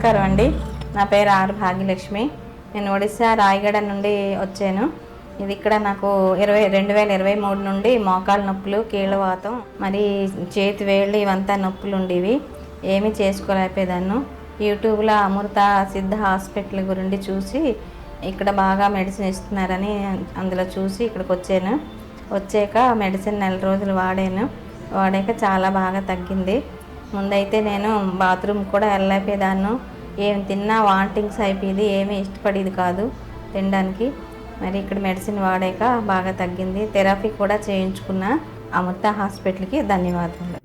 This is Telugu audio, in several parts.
నమస్కారం అండి. నా పేరు ఆర్ భాగ్యలక్ష్మి. నేను ఒడిశా రాయగడ నుండి వచ్చాను. ఇది ఇక్కడ నాకు 2023 నుండి మోకాలు నొప్పులు, కీళ్ళవాతం, మరి చేతి వేళ్ళు ఇవంతా నొప్పులు ఉండేవి. ఏమీ చేసుకోలేకపోయేదాన్ని. యూట్యూబ్లో అమృత సిద్ధ హాస్పిటల్ గురించి చూసి ఇక్కడ బాగా మెడిసిన్ ఇస్తున్నారని అందులో చూసి ఇక్కడికి వచ్చాను. వచ్చాక మెడిసిన్ 4 రోజులు వాడాక చాలా బాగా తగ్గింది. ముందైతే నేను బాత్రూమ్ కూడా వెళ్ళలేకపోయేదాన్ని. ఏం తిన్నా వాంటింగ్స్ అయిపోయేది, ఏమీ ఇష్టపడేది కాదు తినడానికి. మరి ఇక్కడ మెడిసిన్ వాడాక బాగా తగ్గింది. థెరపీ కూడా చేయించుకున్న. అమృత హాస్పిటల్కి ధన్యవాదాలు.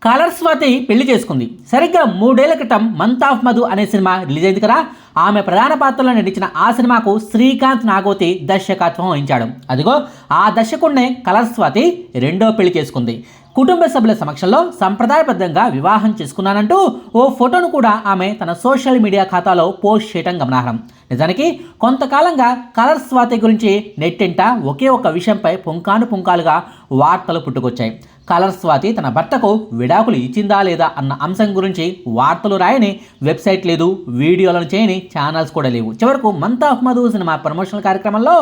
కలర్ స్వాతి పెళ్లి చేసుకుంది. సరిగ్గా 3 ఏళ్ల క్రితం మంత్ ఆఫ్ మధు అనే సినిమా రిలీజ్ అయింది కదా. ఆమె ప్రధాన పాత్రలో నటించిన ఆ సినిమాకు శ్రీకాంత్ నాగోతి దర్శకత్వం వహించాడు. అదిగో ఆ దర్శకుడినే కలర్ స్వాతి రెండో పెళ్లి చేసుకుంది. కుటుంబ సభ్యుల సమక్షంలో సంప్రదాయబద్ధంగా వివాహం చేసుకున్నానంటూ ఓ ఫోటోను కూడా ఆమె తన సోషల్ మీడియా ఖాతాలో పోస్ట్ చేయడం గమనార్హం. నిజానికి కొంతకాలంగా కలర్ స్వాతి గురించి నెట్టింట ఒకే ఒక విషయంపై పుంకాలుగా వార్తలు పుట్టుకొచ్చాయి. కలర్ స్వాతి తన భర్తకు విడాకులు ఇచ్చిందా లేదా అన్న అంశం గురించి వార్తలు రాయని వెబ్సైట్ లేదు, వీడియోలను చేయని ఛానల్స్ కూడా లేవు. చివరకు month of Madhu cinema promotional కార్యక్రమంలో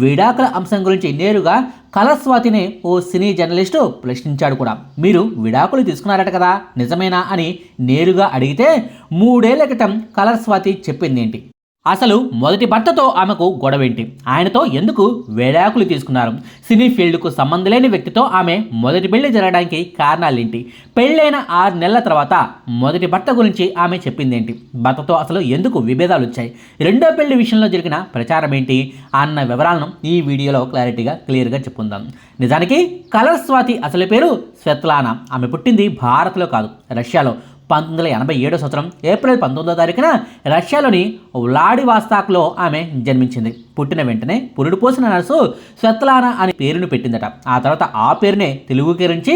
విడాకుల అంశం గురించి నేరుగా కలర్ స్వాతిని ఓ సినీ జర్నలిస్టు ప్రశ్నించాడు కూడా. మీరు విడాకులు తీసుకున్నారట కదా, నిజమేనా అని నేరుగా అడిగితే 3 ఏళ్ల క్రితం కలర్ స్వాతి చెప్పిందేంటి? అసలు మొదటి భర్తతో ఆమెకు గొడవేంటి? ఆయనతో ఎందుకు విడాకులు తీసుకున్నారు? సినీ ఫీల్డ్కు సంబంధం లేని వ్యక్తితో ఆమె మొదటి పెళ్లి జరగడానికి కారణాలేంటి? పెళ్ళైన 6 నెలల తర్వాత మొదటి భర్త గురించి ఆమె చెప్పిందేంటి? భర్తతో అసలు ఎందుకు విభేదాలు వచ్చాయి? రెండో పెళ్లి విషయంలో జరిగిన ప్రచారం ఏంటి అన్న వివరాలను ఈ వీడియోలో క్లియర్గా చెప్పుకుందాం. నిజానికి కలర్ స్వాతి అసలు పేరు స్వెత్లానా. ఆమె పుట్టింది భారత్లో కాదు, రష్యాలో. 1987 సంవత్సరం ఏప్రిల్ 19వ తారీఖున రష్యాలోని వ్లాడివాస్తాక్లో ఆమె జన్మించింది. పుట్టిన వెంటనే పురుడు పోసిన నర్సు స్వెత్లానా అనే పేరును పెట్టిందట. ఆ తర్వాత ఆ పేరునే తెలుగుకరించి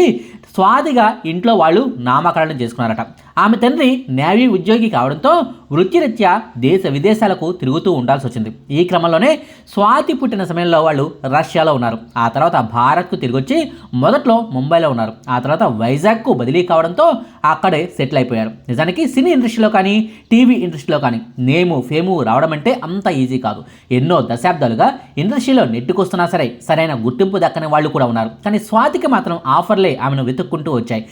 స్వాతిగా ఇంట్లో వాళ్ళు నామకరణం చేసుకున్నారట. ఆమె తండ్రి నేవీ ఉద్యోగి కావడంతో వృత్తిరీత్యా దేశ విదేశాలకు తిరుగుతూ ఉండాల్సి వచ్చింది. ఈ క్రమంలోనే స్వాతి పుట్టిన సమయంలో వాళ్ళు రష్యాలో ఉన్నారు. ఆ తర్వాత భారత్కు తిరిగి వచ్చి మొదట్లో ముంబైలో ఉన్నారు. ఆ తర్వాత వైజాగ్కు బదిలీ కావడంతో అక్కడే సెటిల్ అయిపోయారు. నిజానికి సినీ ఇండస్ట్రీలో కానీ టీవీ ఇండస్ట్రీలో కానీ నేము ఫేము రావడం అంటే అంత ఈజీ కాదు. ఎన్నో దశాబ్దాలుగా ఇండస్ట్రీలో నెట్టుకొస్తున్నా సరే సరైన గుర్తింపు దక్కని వాళ్ళు కూడా ఉన్నారు. కానీ స్వాతికి మాత్రం ఆఫర్లే ఆమెను వెతుక్కుంటూ వచ్చాయి.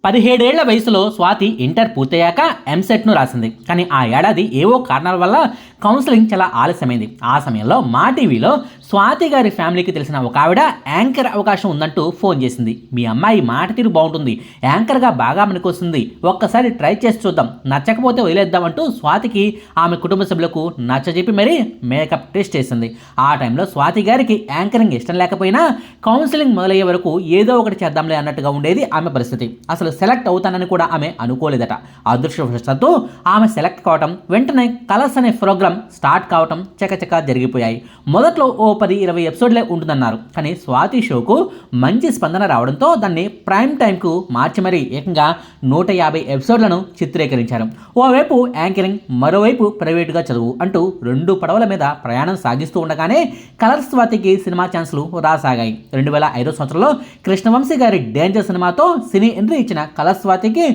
17 ఏళ్ల వయసులో స్వాతి ఇంటర్ పూర్తయ్యాక ఎంసెట్ను రాసింది. కానీ ఆ ఏడాది ఏవో కారణాల వల్ల కౌన్సిలింగ్ చాలా ఆలస్యమైంది. ఆ సమయంలో మా టీవీలో స్వాతి గారి ఫ్యామిలీకి తెలిసిన ఒక ఆవిడ యాంకర్ అవకాశం ఉందంటూ ఫోన్ చేసింది. మీ అమ్మాయి మాట తీరు బాగుంటుంది, యాంకర్గా బాగా మనకొస్తుంది, ఒక్కసారి ట్రై చేసి చూద్దాం, నచ్చకపోతే వదిలేద్దాం అంటూ స్వాతికి ఆమె కుటుంబ సభ్యులకు నచ్చజెప్పి మరీ మేకప్ టెస్ట్ చేసింది. ఆ టైంలో స్వాతి గారికి యాంకరింగ్ ఇష్టం లేకపోయినా కౌన్సిలింగ్ మొదలయ్యే వరకు ఏదో ఒకటి చేద్దాంలే అన్నట్టుగా ఉండేది ఆమె పరిస్థితి. అసలు సెలెక్ట్ అవుతానని కూడా ఆమె అనుకోలేదట. అదృష్టవశాత్తు ఆమె సెలెక్ట్ కావటం, వెంటనే కలర్స్ అనే ప్రోగ్రామ్ స్టార్ట్ కావటం చకచకా జరిగిపోయాయి. మొదట్లో ఓ 10-20 ఎపిసోడ్లే ఉంటుందన్నారు. కానీ స్వాతి షోకు మంచి స్పందన రావడంతో దాన్ని ప్రైమ్ టైంకు మార్చి మరీ ఏకంగా 150 ఎపిసోడ్లను చిత్రీకరించారు. ఓవైపు యాంకరింగ్, మరోవైపు ప్రైవేటుగా చదువు అంటూ 2 పడవల మీద ప్రయాణం సాగిస్తూ ఉండగానే కలర్ స్వాతికి సినిమా ఛాన్సులు రాసాగాయి. 2005 సంవత్సరంలో కృష్ణవంశీ గారి డేంజర్ సినిమాతో సినీ ఎంట్రీ ఇచ్చిన కలర్ స్వాతికి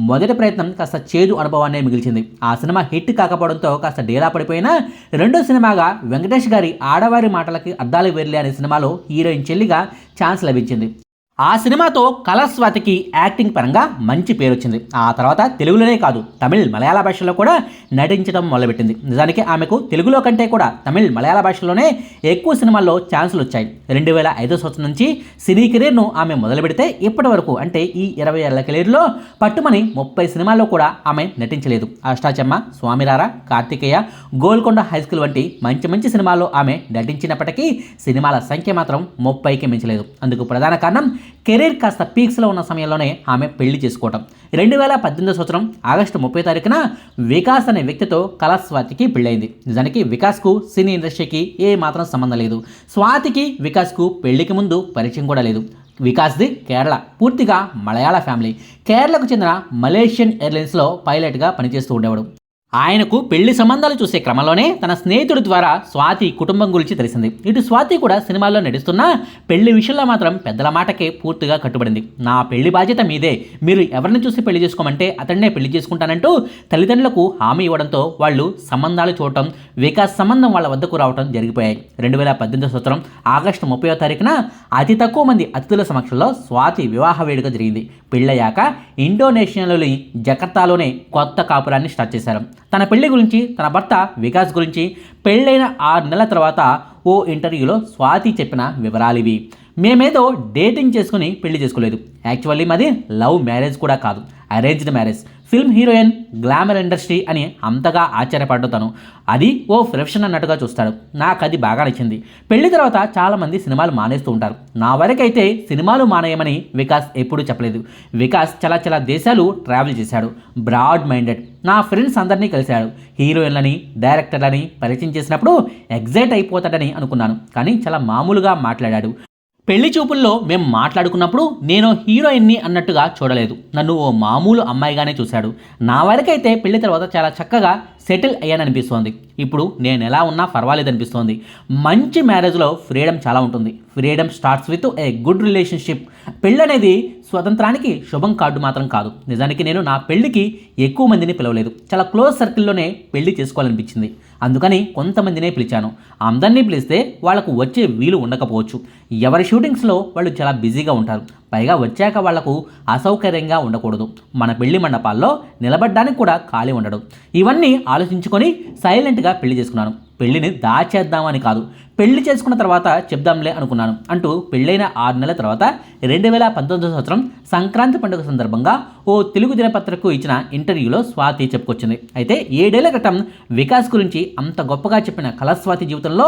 మొదటి ప్రయత్నం కాస్త చేదు అనుభవాన్నే మిగిల్చింది. ఆ సినిమా హిట్ కాకపోవడంతో కాస్త డేలా పడిపోయినా రెండో సినిమాగా వెంకటేష్ గారి ఆడవారి మాటలకి అద్దాలు వేర్లే అనే సినిమాలో హీరోయిన్ చెల్లిగా ఛాన్స్ లభించింది. ఆ సినిమాతో కలర్ స్వాతికి యాక్టింగ్ పరంగా మంచి పేరు వచ్చింది. ఆ తర్వాత తెలుగులోనే కాదు, తమిళ్, మలయాళ భాషల్లో కూడా నటించడం మొదలుపెట్టింది. నిజానికి ఆమెకు తెలుగులో కంటే కూడా తమిళ్, మలయాళ భాషల్లోనే ఎక్కువ సినిమాల్లో ఛాన్సులు వచ్చాయి. 2005 సంవత్సరం నుంచి సినీ కెరీర్ను ఆమె మొదలు పెడితే ఇప్పటి వరకు అంటే ఈ 20 ఏళ్ల కెరీర్లో పట్టుమని 30 సినిమాల్లో కూడా ఆమె నటించలేదు. అష్టాచమ్మ, స్వామిరారా, కార్తికేయ, గోల్కొండ హైస్కూల్ వంటి మంచి సినిమాల్లో ఆమె నటించినప్పటికీ సినిమాల సంఖ్య మాత్రం 30కి మించలేదు. అందుకు ప్రధాన కారణం కెరీర్ కాస్త పీక్స్లో ఉన్న సమయంలోనే ఆమె పెళ్లి చేసుకోవటం. 2018 సంవత్సరం ఆగస్టు 30 తారీఖున వికాస్ అనే వ్యక్తితో కలర్ స్వాతికి పెళ్ళైంది. నిజానికి వికాస్కు సినీ ఇండస్ట్రీకి ఏ మాత్రం సంబంధం లేదు. స్వాతికి వికాస్కు పెళ్లికి ముందు పరిచయం కూడా లేదు. వికాస్ది కేరళ, పూర్తిగా మలయాళ ఫ్యామిలీ. కేరళకు చెందిన మలేషియన్ ఎయిర్లైన్స్లో పైలట్గా పనిచేస్తూ ఉండేవాడు. ఆయనకు పెళ్లి సంబంధాలు చూసే క్రమంలోనే తన స్నేహితుడి ద్వారా స్వాతి కుటుంబం గురించి తెలిసింది. ఇటు స్వాతి కూడా సినిమాల్లో నడుస్తున్నా పెళ్లి విషయంలో మాత్రం పెద్దల మాటకే పూర్తిగా కట్టుబడింది. నా పెళ్లి బాధ్యత మీదే, మీరు ఎవరిని చూసి పెళ్లి చేసుకోమంటే అతన్నే పెళ్లి చేసుకుంటానంటూ తల్లిదండ్రులకు హామీ ఇవ్వడంతో వాళ్ళు సంబంధాలు చూడటం, వికాస్ సంబంధం వాళ్ళ వద్దకు రావడం జరిగిపోయాయి. 2018 సంవత్సరం ఆగస్టు 30వ తారీఖున అతి తక్కువ మంది అతిథుల సమక్షంలో స్వాతి వివాహ వేడుక జరిగింది. పెళ్ళయ్యాక ఇండోనేషియాలోని జకర్తాలోనే కొత్త కాపురాన్ని స్టార్ట్ చేశారు. తన పెళ్లి గురించి, తన భర్త వికాస్ గురించి పెళ్ళైన 6 నెలల తర్వాత ఓ ఇంటర్వ్యూలో స్వాతి చెప్పిన వివరాలు ఇవి. మేమేదో డేటింగ్ చేసుకుని పెళ్లి చేసుకోలేదు. యాక్చువల్లీ మాది లవ్ మ్యారేజ్ కూడా కాదు, arranged marriage. Film heroine, glamour industry అని అంతగా ఆశ్చర్యపడ్డాను. అది ఓ ప్రొఫెషన్ అన్నట్టుగా చూస్తాడు. నాకు అది బాగా నచ్చింది. పెళ్లి తర్వాత చాలామంది సినిమాలు మానేస్తూ ఉంటారు. నా వరకైతే సినిమాలు మానేయమని వికాస్ ఎప్పుడూ చెప్పలేదు. వికాస్ చాలా దేశాలు ట్రావెల్ చేశాడు. Broad minded. నా ఫ్రెండ్స్ అందరినీ కలిశాడు. హీరోయిన్లని, డైరెక్టర్లని పరిచయం చేసినప్పుడు ఎగ్జైట్ అయిపోతాడని అనుకున్నాను, కానీ చాలా మామూలుగా మాట్లాడాడు. పెళ్లి చూపుల్లో మేము మాట్లాడుకున్నప్పుడు నేను హీరోయిన్ని అన్నట్టుగా చూడలేదు. నన్ను ఓ మామూలు అమ్మాయిగానే చూశాడు. నా వరకైతే పెళ్లి తర్వాత చాలా చక్కగా సెటిల్ అయ్యాననిపిస్తోంది. ఇప్పుడు నేను ఎలా ఉన్నా పర్వాలేదు అనిపిస్తోంది. మంచి మ్యారేజ్లో ఫ్రీడమ్ చాలా ఉంటుంది. Freedom starts with a good relationship. పెళ్ళి అనేది స్వతంత్రానికి శుభం కార్డు మాత్రం కాదు. నిజానికి నేను నా పెళ్లికి ఎక్కువ మందిని పిలవలేదు. చాలా క్లోజ్ సర్కిల్లోనే పెళ్లి చేసుకోవాలనిపించింది. అందుకని కొంతమందినే పిలిచాను. అందరినీ పిలిస్తే వాళ్లకు వచ్చే వీలు ఉండకపోవచ్చు. ఎవరి షూటింగ్స్లో వాళ్ళు చాలా బిజీగా ఉంటారు. పైగా వచ్చాక వాళ్లకు అసౌకర్యంగా ఉండకూడదు. మన పెళ్లి మండపాల్లో నిలబడ్డానికి కూడా ఖాళీ ఉండడం. ఇవన్నీ ఆలోచించుకొని సైలెంట్గా పెళ్లి చేసుకున్నాను. పెళ్లిని దాచేద్దామని కాదు, పెళ్లి చేసుకున్న తర్వాత చెప్దాంలే అనుకున్నాను అంటూ పెళ్ళైన 6 నెలల తర్వాత 2019 సంవత్సరం సంక్రాంతి పండుగ సందర్భంగా ఓ తెలుగు దినపత్రికకు ఇచ్చిన ఇంటర్వ్యూలో స్వాతి చెప్పుకొచ్చింది. అయితే 7 ఏళ్ల క్రితం వికాస్ గురించి అంత గొప్పగా చెప్పిన కళస్వాతి జీవితంలో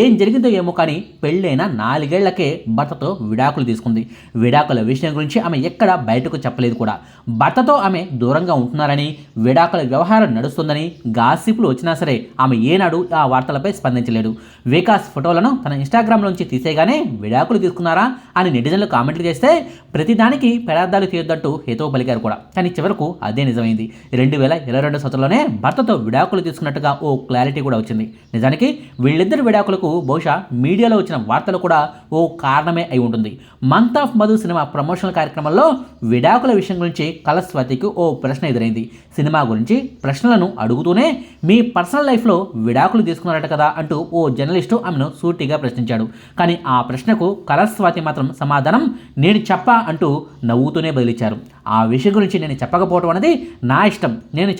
ఏం జరిగిందో ఏమో కానీ పెళ్ళైన 4 ఏళ్లకే భర్తతో విడాకులు తీసుకుంది. విడాకుల విషయం గురించి ఆమె ఎక్కడా బయటకు చెప్పలేదు కూడా. భర్తతో ఆమె దూరంగా ఉంటున్నారని, విడాకుల వ్యవహారం నడుస్తుందని గాసిపులు వచ్చినా సరే ఆమె ఏనాడు ఆ వార్తలపై స్పందించలేదు. వికాస్ ఫోటోలను తన ఇన్స్టాగ్రామ్లోంచి తీసేగానే విడాకులు తీసుకున్నారా అని నెటిజన్లు కామెంట్లు చేస్తే ప్రతిదానికి పెడార్థాలు తీయొద్దంటూ హేతువు పలికారు కూడా. కానీ చివరకు అదే నిజమైంది. 2022 సంవత్సరంలోనే భర్తతో విడాకులు తీసుకున్నట్టుగా ఓ క్లారిటీ కూడా వచ్చింది. నిజానికి వీళ్ళిద్దరు విడాకులకు బహుశా మీడియాలో వచ్చిన వార్తలు కూడా ఓ కారణమే అయి ఉంటుంది. Month of Madhu cinema promotional కార్యక్రమంలో విడాకుల విషయం గురించి కళస్వాతికి ఓ ప్రశ్న ఎదురైంది. సినిమా గురించి ప్రశ్నలను అడుగుతూనే మీ పర్సనల్ లైఫ్లో విడాకులు తీసుకున్నారట కదా అంటూ ఓ జర్నలిస్టు ఆమెను సూటిగా ప్రశ్నించాడు. కానీ ఆ ప్రశ్నకు కళస్వాతి మాత్రం సమాధానం నేను చెప్పా అంటూ నవ్వుతూనే బదిలిచ్చారు. ఆ విషయం గురించి నేను చెప్పకపోవడం అనేది నా ఇష్టం, నేను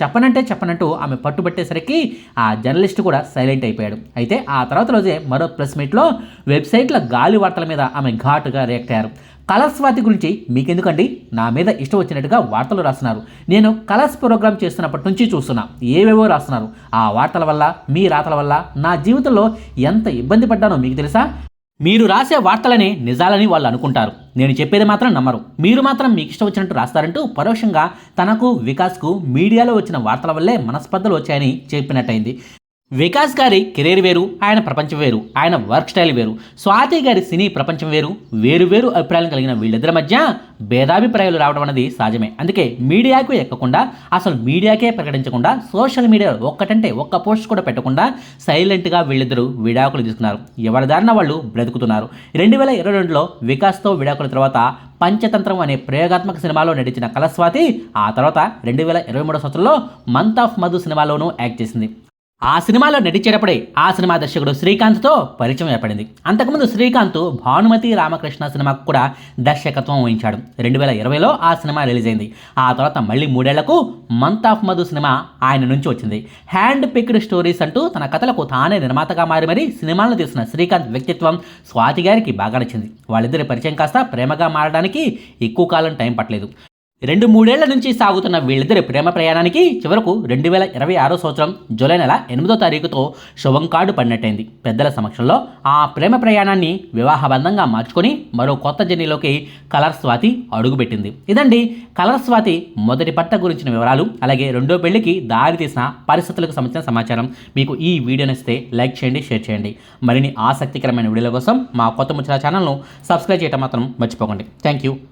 చెప్పనంటూ ఆమె పట్టుబట్టేసరికి ఆ జర్నలిస్ట్ కూడా సైలెంట్ అయిపోయాడు. అయితే ఆ తర్వాత రోజే మరో ప్రెస్ మీట్లో వెబ్సైట్ల గాలి వార్తల మీద ఆమె ఘాటుగా రియాక్ట్ అయ్యారు. కలర్స్వాతి గురించి మీకెందుకండి, నా మీద ఇష్టం వచ్చినట్టుగా వార్తలు రాస్తున్నారు. నేను కలర్స్ ప్రోగ్రామ్ చేస్తున్నప్పటి నుంచి చూస్తున్నా, ఏవేవో రాస్తున్నారు. ఆ వార్తల వల్ల, మీ రాతల వల్ల నా జీవితంలో ఎంత ఇబ్బంది పడ్డానో మీకు తెలుసా? మీరు రాసే వార్తలనే నిజాలని వాళ్ళు అనుకుంటారు, నేను చెప్పేది మాత్రం నమ్మరు. మీరు మాత్రం మీకు ఇష్టం వచ్చినట్టు రాస్తారంటూ పరోక్షంగా తనకు వికాస్కు మీడియాలో వచ్చిన వార్తల వల్లే మనస్పర్ధలు వచ్చాయని చెప్పినట్టయింది. వికాస్ గారి కెరీర్ వేరు, ఆయన ప్రపంచం వేరు, ఆయన వర్క్ స్టైల్ వేరు. స్వాతి గారి సినీ ప్రపంచం వేరు. వేరు అభిప్రాయాలు కలిగిన వీళ్ళిద్దరి మధ్య భేదాభిప్రాయాలు రావడం అనేది సహజమే. అందుకే మీడియాకు ఎక్కకుండా, అసలు మీడియాకే ప్రకటించకుండా, సోషల్ మీడియాలో ఒక్కటంటే ఒక్క పోస్ట్ కూడా పెట్టకుండా సైలెంట్గా వీళ్ళిద్దరూ విడాకులు తీసుకున్నారు. ఎవరి దారిన వాళ్ళు బ్రతుకుతున్నారు. 2022లో వికాస్తో విడాకుల తర్వాత పంచతంత్రం అనే ప్రయోగాత్మక సినిమాలో నటించిన కళస్వాతి ఆ తర్వాత 2023 సంవత్సరంలో మంత్ ఆఫ్ మధు సినిమాలోనూ యాక్ట్ చేసింది. ఆ సినిమాలో నటించేటప్పుడే ఆ సినిమా దర్శకుడు శ్రీకాంత్తో పరిచయం ఏర్పడింది. అంతకుముందు శ్రీకాంత్ భానుమతి రామకృష్ణ సినిమాకు కూడా దర్శకత్వం వహించాడు. 2020లో ఆ సినిమా రిలీజ్ అయింది. ఆ తర్వాత మళ్ళీ 3 ఏళ్లకు మంత్ ఆఫ్ మధు సినిమా ఆయన నుంచి వచ్చింది. హ్యాండ్ పిక్డ్ స్టోరీస్ అంటూ తన కథలకు తానే నిర్మాతగా మారి సినిమాలను తీసిన శ్రీకాంత్ వ్యక్తిత్వం స్వాతి గారికి బాగా నచ్చింది. వాళ్ళిద్దరి పరిచయం కాస్త ప్రేమగా మారడానికి ఎక్కువ కాలం టైం పట్టలేదు. 2-3 ఏళ్ల నుంచి సాగుతున్న వీళ్ళిద్దరి ప్రేమ ప్రయాణానికి చివరకు 2026 సంవత్సరం జూలై నెల 8వ తారీఖుతో శుభం కార్డు పడినట్టయింది. పెద్దల సమక్షంలో ఆ ప్రేమ ప్రయాణాన్ని వివాహబంధంగా మార్చుకొని మరో కొత్త జర్నీలోకి కలర్స్వాతి అడుగుపెట్టింది. ఇదండి కలర్స్వాతి మొదటి భర్త గురించిన వివరాలు, అలాగే రెండో పెళ్లికి దారి తీసిన పరిస్థితులకు సంబంధించిన సమాచారం. మీకు ఈ వీడియో నచ్చితే లైక్ చేయండి, షేర్ చేయండి. మరిన్ని ఆసక్తికరమైన వీడియోల కోసం మా కొత్త ముచ్చట ఛానల్ను సబ్స్క్రైబ్ చేయడం మాత్రం మర్చిపోకండి. Thank you.